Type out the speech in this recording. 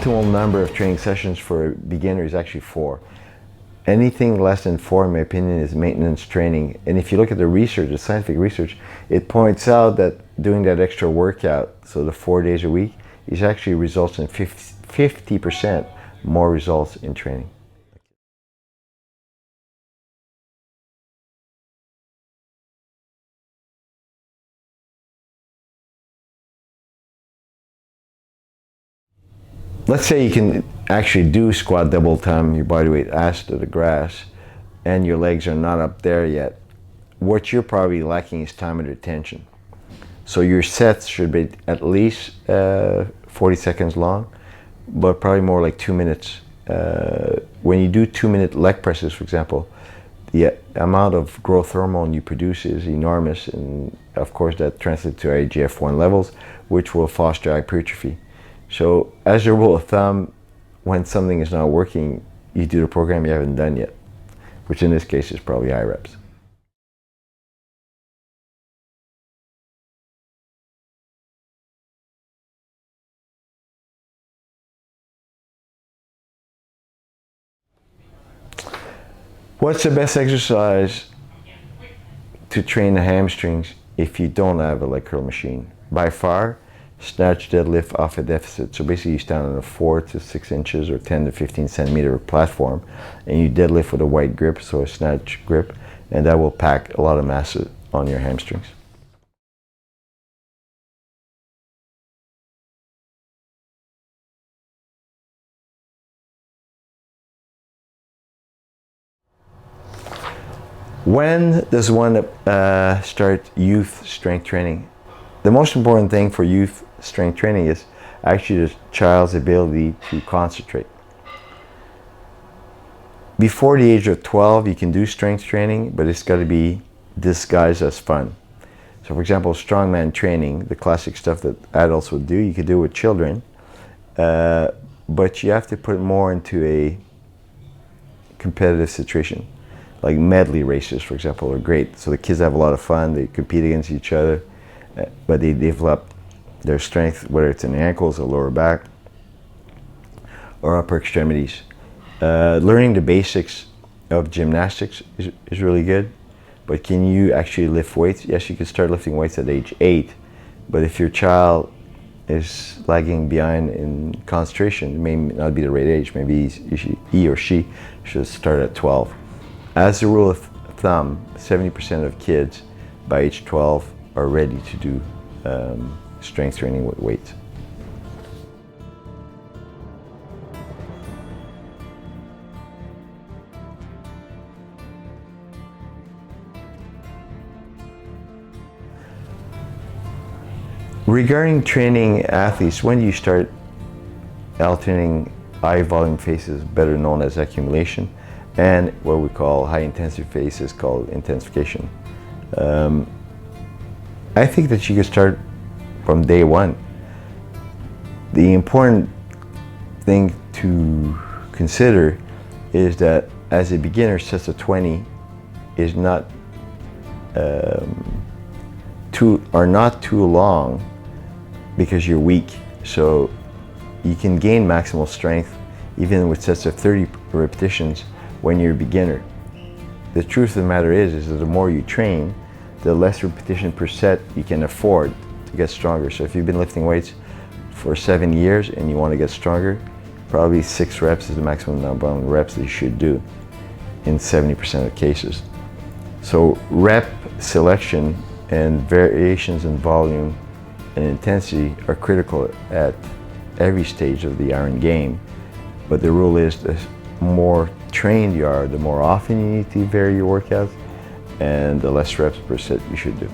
optimal number of training sessions for a beginner is actually 4. Anything less than 4, in my opinion, is maintenance training. And if you look at the research, the scientific research, it points out that doing that extra workout, so the 4 days a week, is actually results in 50% more results in training. Let's say you can actually do squat double time, your body weight ass to the grass, and your legs are not up there yet. What you're probably lacking is time and attention. So your sets should be at least 40 seconds long, but probably more like 2 minutes. When you do 2-minute leg presses, for example, the amount of growth hormone you produce is enormous, and of course that translates to IGF-1 levels, which will foster hypertrophy. So as a rule of thumb, when something is not working, you do the program you haven't done yet, which in this case is probably high reps. What's the best exercise to train the hamstrings if you don't have a leg curl machine? By far, snatch deadlift off a deficit. So basically you stand on a 4 to 6 inches or 10 to 15 centimeter platform, and you deadlift with a wide grip, so a snatch grip, and that will pack a lot of mass on your hamstrings. When does one start youth strength training? The most important thing for youth strength training is actually the child's ability to concentrate. Before the age of 12, you can do strength training, but it's got to be disguised as fun. So for example, strongman training, the classic stuff that adults would do, you could do with children, but you have to put more into a competitive situation. Like medley races, for example, are great. So the kids have a lot of fun, they compete against each other, but they develop their strength, whether it's in the ankles or lower back or upper extremities. Learning the basics of gymnastics is really good, but can you actually lift weights? Yes, you can start lifting weights at age 8, but if your child is lagging behind in concentration, it may not be the right age. Maybe he or she should start at 12. As a rule of thumb, 70% of kids by age 12 are ready to do strength training with weights. Regarding training athletes, when do you start alternating high volume phases, better known as accumulation, and what we call high intensity phases called intensification? I think that you can start from day one. The important thing to consider is that as a beginner, sets of 20 is not too long because you're weak. So you can gain maximal strength even with sets of 30 repetitions when you're a beginner. The truth of the matter is that the more you train, the less repetition per set you can afford to get stronger. So if you've been lifting weights for 7 years and you want to get stronger, probably 6 reps is the maximum number of reps that you should do in 70% of cases. So rep selection and variations in volume and intensity are critical at every stage of the iron game. But the rule is the more trained you are, the more often you need to vary your workouts, and the less reps per set you should do.